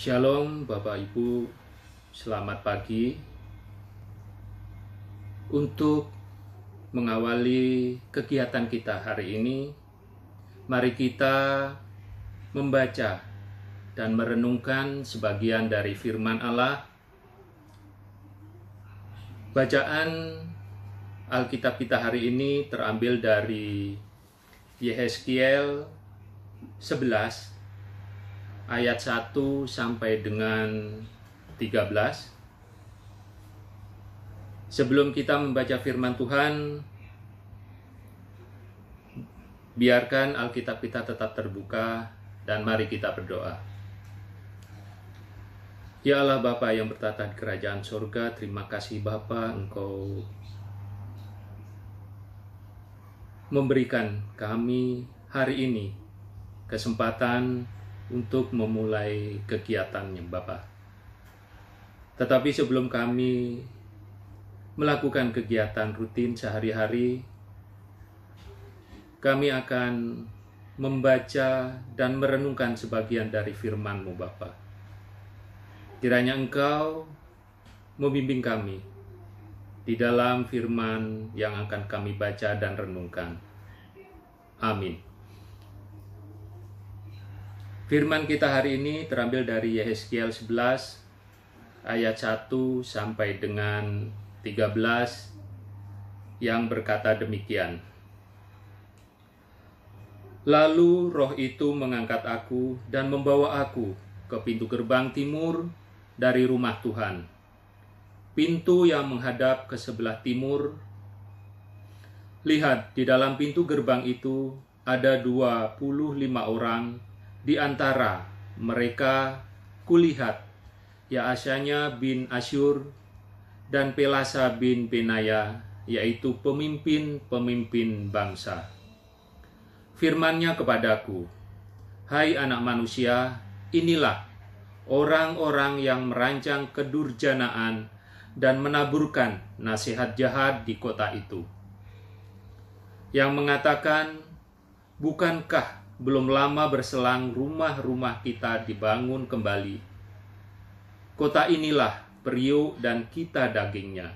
Shalom Bapak Ibu, selamat pagi. Untuk mengawali kegiatan kita hari ini, mari kita membaca dan merenungkan sebagian dari firman Allah. Bacaan Alkitab kita hari ini terambil dari Yehezkiel 11 ayat 1 sampai dengan 13. Sebelum kita membaca firman Tuhan, biarkan Alkitab kita tetap terbuka dan mari kita berdoa. Ya Allah Bapa yang bertata di kerajaan surga, terima kasih Bapa, Engkau memberikan kami hari ini kesempatan untuk memulai kegiatannya Bapa. Tetapi sebelum kami melakukan kegiatan rutin sehari-hari, kami akan membaca dan merenungkan sebagian dari firman-Mu Bapa. Kiranya Engkau membimbing kami di dalam firman yang akan kami baca dan renungkan. Amin. Firman kita hari ini terambil dari Yehezkiel 11 ayat 1 sampai dengan 13 yang berkata demikian. Lalu roh itu mengangkat aku dan membawa aku ke pintu gerbang timur dari rumah Tuhan. Pintu yang menghadap ke sebelah timur. Lihat, di dalam pintu gerbang itu ada 25 orang. Di antara mereka kulihat Yaasanya bin Asyur dan Pelasa bin Benaya, yaitu pemimpin-pemimpin bangsa. Firman-Nya kepadaku, hai anak manusia, inilah orang-orang yang merancang kedurjanaan dan menaburkan nasihat jahat di kota itu. Yang mengatakan, bukankah belum lama berselang rumah-rumah kita dibangun kembali? Kota inilah periuk dan kita dagingnya.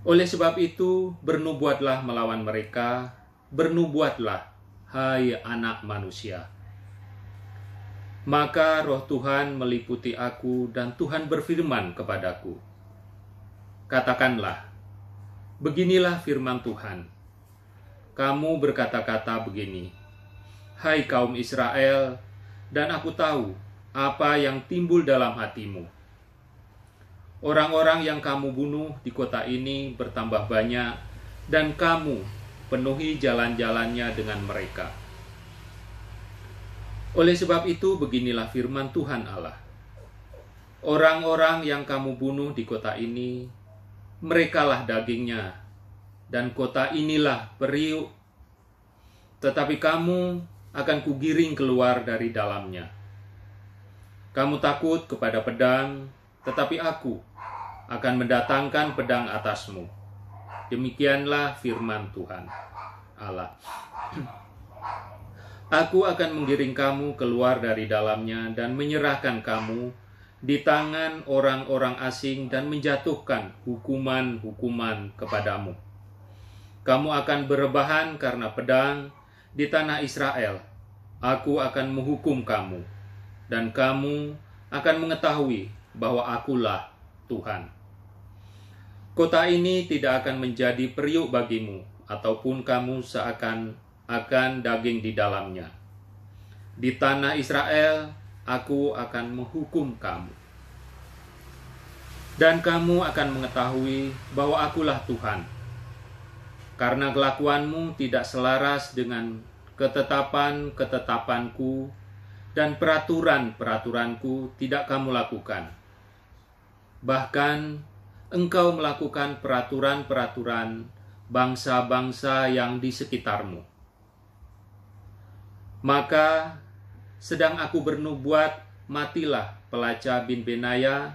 Oleh sebab itu, bernubuatlah melawan mereka, bernubuatlah, hai anak manusia. Maka roh Tuhan meliputi aku dan Tuhan berfirman kepadaku, katakanlah, beginilah firman Tuhan. Kamu berkata-kata begini, hai kaum Israel, dan aku tahu apa yang timbul dalam hatimu. Orang-orang yang kamu bunuh di kota ini bertambah banyak, dan kamu penuhi jalan-jalannya dengan mereka. Oleh sebab itu, beginilah firman Tuhan Allah. Orang-orang yang kamu bunuh di kota ini, merekalah dagingnya, dan kota inilah periuk. Tetapi kamu akan kugiring keluar dari dalamnya. Kamu takut kepada pedang, tetapi aku akan mendatangkan pedang atasmu. Demikianlah firman Tuhan Allah. Aku akan menggiring kamu keluar dari dalamnya dan menyerahkan kamu di tangan orang-orang asing dan menjatuhkan hukuman-hukuman kepadamu. Kamu akan berebahan karena pedang di tanah Israel. Aku akan menghukum kamu, dan kamu akan mengetahui bahwa akulah Tuhan. Kota ini tidak akan menjadi periuk bagimu, ataupun kamu seakan-akan daging di dalamnya. Di tanah Israel, aku akan menghukum kamu. Dan kamu akan mengetahui bahwa akulah Tuhan. Karena kelakuanmu tidak selaras dengan ketetapan-ketetapanku dan peraturan-peraturanku tidak kamu lakukan. Bahkan engkau melakukan peraturan-peraturan bangsa-bangsa yang di sekitarmu. Maka sedang aku bernubuat, matilah Pelasa bin Benaya.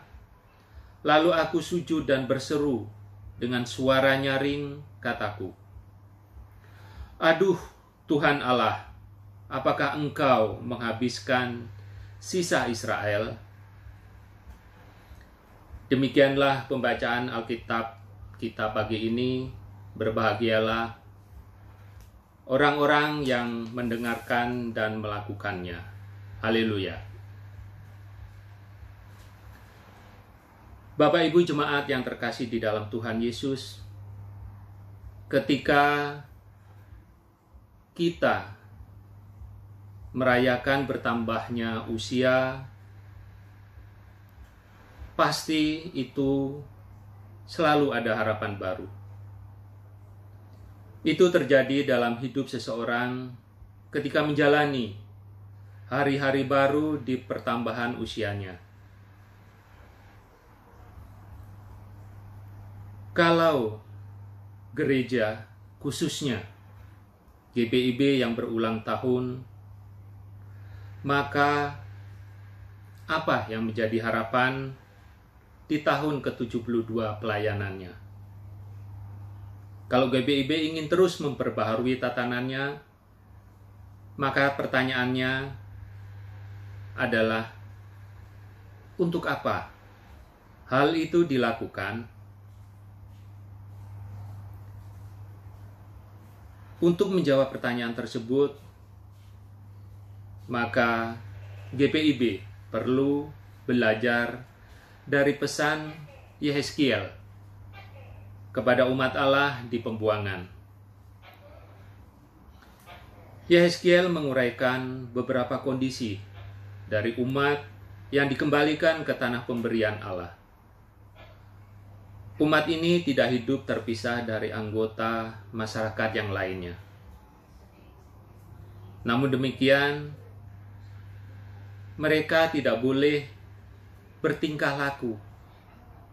Lalu aku sujud dan berseru dengan suara nyaring, kataku, aduh Tuhan Allah, apakah engkau menghabiskan sisa Israel. Demikianlah pembacaan Alkitab kita pagi ini. Berbahagialah orang-orang yang mendengarkan dan melakukannya. Haleluya. Bapak Ibu jemaat yang terkasih di dalam Tuhan Yesus, ketika kita merayakan bertambahnya usia, pasti itu selalu ada harapan baru. Itu terjadi dalam hidup seseorang ketika menjalani hari-hari baru di pertambahan usianya. Kalau gereja, khususnya GPIB yang berulang tahun, maka apa yang menjadi harapan di tahun ke-72 pelayanannya? Kalau GPIB ingin terus memperbaharui tatanannya, maka pertanyaannya adalah, untuk apa hal itu dilakukan? Untuk menjawab pertanyaan tersebut, maka GPIB perlu belajar dari pesan Yehezkiel kepada umat Allah di pembuangan. Yehezkiel menguraikan beberapa kondisi dari umat yang dikembalikan ke tanah pemberian Allah. Umat ini tidak hidup terpisah dari anggota masyarakat yang lainnya. Namun demikian, mereka tidak boleh bertingkah laku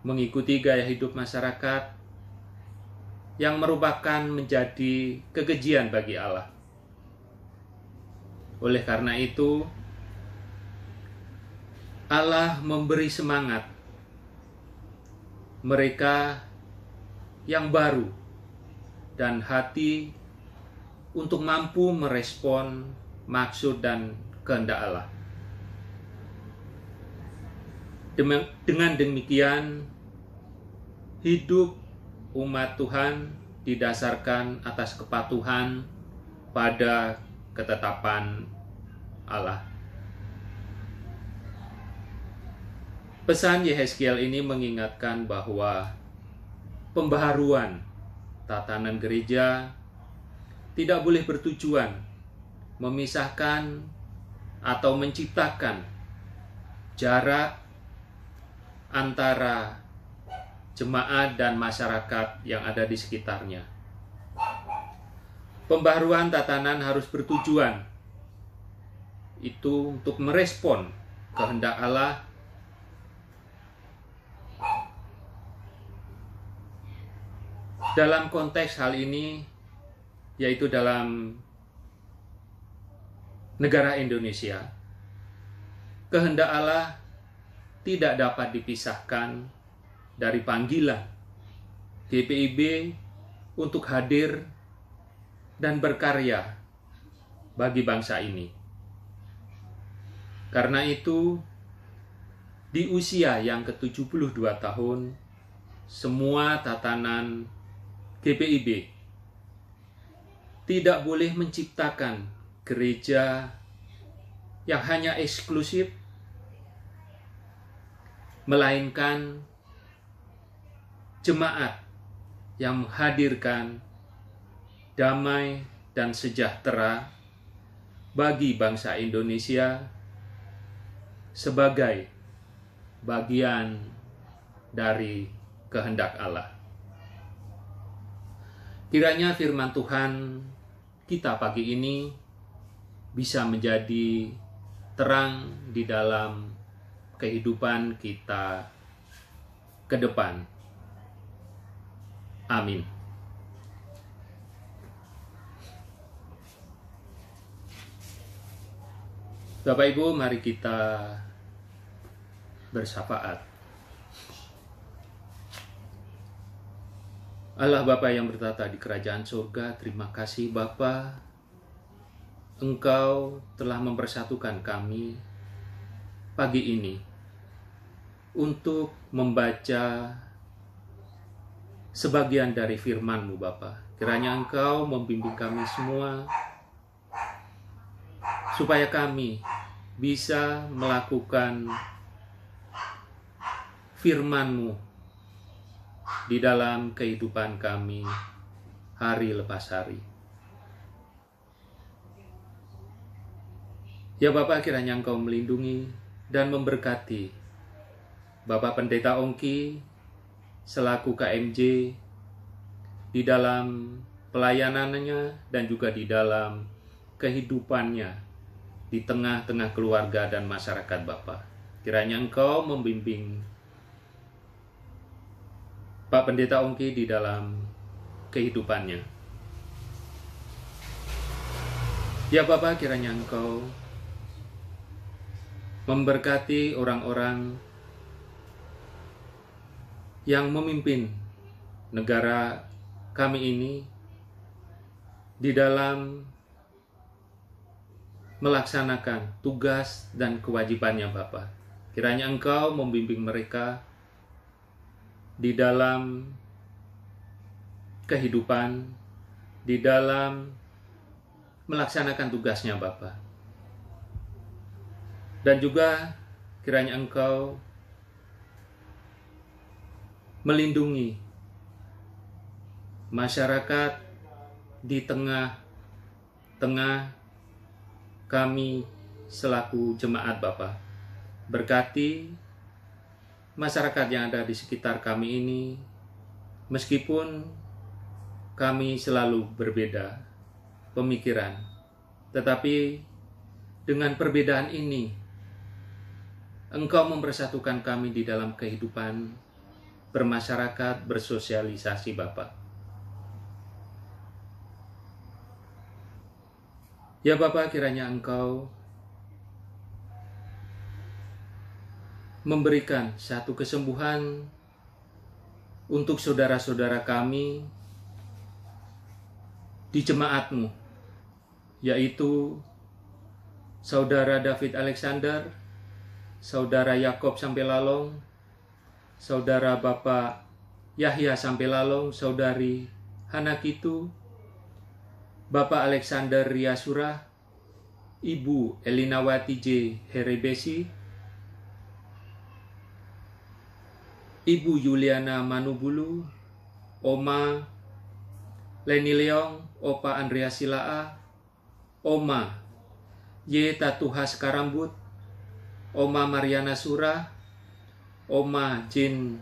mengikuti gaya hidup masyarakat yang merupakan menjadi kekejian bagi Allah. Oleh karena itu, Allah memberi semangat mereka yang baru dan hati untuk mampu merespon maksud dan kehendak Allah. Dengan demikian, hidup umat Tuhan didasarkan atas kepatuhan pada ketetapan Allah. Pesan Yehezkiel ini mengingatkan bahwa pembaharuan tatanan gereja tidak boleh bertujuan memisahkan atau menciptakan jarak antara jemaat dan masyarakat yang ada di sekitarnya. Pembaharuan tatanan harus bertujuan itu untuk merespon kehendak Allah dalam konteks hal ini, yaitu dalam negara Indonesia. Kehendak Allah tidak dapat dipisahkan dari panggilan GPIB untuk hadir dan berkarya bagi bangsa ini. Karena itu, di usia yang ke-72 tahun, semua tatanan GPIB tidak boleh menciptakan gereja yang hanya eksklusif, melainkan jemaat yang menghadirkan damai dan sejahtera bagi bangsa Indonesia sebagai bagian dari kehendak Allah. Kiranya firman Tuhan kita pagi ini bisa menjadi terang di dalam kehidupan kita ke depan. Amin. Bapak Ibu, mari kita bersyafaat. Allah Bapa yang bertata di kerajaan surga, terima kasih Bapa, Engkau telah mempersatukan kami pagi ini untuk membaca sebagian dari firman-Mu Bapa. Kiranya Engkau membimbing kami semua supaya kami bisa melakukan firman-Mu di dalam kehidupan kami hari lepas hari. Ya Bapak, kiranya Engkau melindungi dan memberkati Bapak Pendeta Ongki selaku KMJ di dalam pelayanannya dan juga di dalam kehidupannya di tengah-tengah keluarga dan masyarakat Bapak. Kiranya Engkau membimbing Pak Pendeta Ongki di dalam kehidupannya. Ya Bapak, kiranya Engkau memberkati orang-orang yang memimpin negara kami ini di dalam melaksanakan tugas dan kewajibannya Bapa. Kiranya Engkau membimbing mereka di dalam kehidupan, di dalam melaksanakan tugasnya Bapa. Dan juga kiranya Engkau melindungi masyarakat di tengah-tengah kami selaku jemaat Bapa. Berkati masyarakat yang ada di sekitar kami ini, meskipun kami selalu berbeda pemikiran, tetapi dengan perbedaan ini Engkau mempersatukan kami di dalam kehidupan bermasyarakat, bersosialisasi Bapa. Ya Bapa, kiranya Engkau memberikan satu kesembuhan untuk saudara-saudara kami di jemaat-Mu, yaitu Saudara David Alexander, Saudara Yakob Sampelalong, Saudara Bapak Yahya Sampelalong, Saudari Hanakitu, Bapak Alexander Riasura, Ibu Elinawati J. Herebesi, Ibu Yuliana Manubulu, Oma Leni Leong, Opa Andreas Silaa, Oma Y. Tatuhas Karambut, Oma Mariana Sura, Oma Jin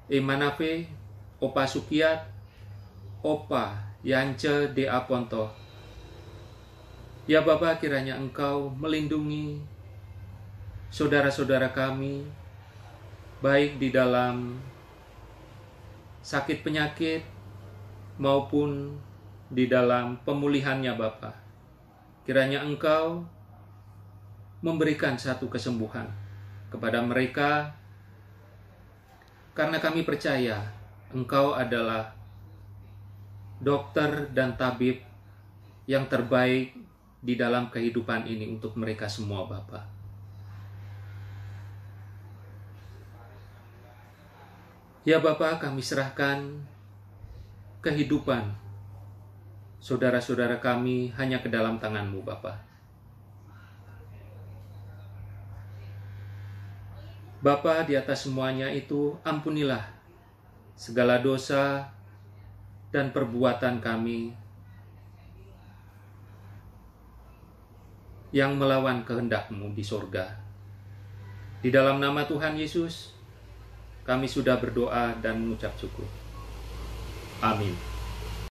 Emanafe, Opa Sukiat, Opa Yance De Aponto. Ya Bapak, kiranya Engkau melindungi saudara-saudara kami, baik di dalam sakit penyakit maupun di dalam pemulihannya Bapa. Kiranya Engkau memberikan satu kesembuhan kepada mereka, karena kami percaya Engkau adalah dokter dan tabib yang terbaik di dalam kehidupan ini untuk mereka semua Bapa. Ya Bapa, kami serahkan kehidupan saudara-saudara kami hanya ke dalam tangan-Mu Bapa. Bapa, di atas semuanya itu ampunilah segala dosa dan perbuatan kami yang melawan kehendak-Mu di sorga. Di dalam nama Tuhan Yesus, kami sudah berdoa dan mengucap syukur. Amin.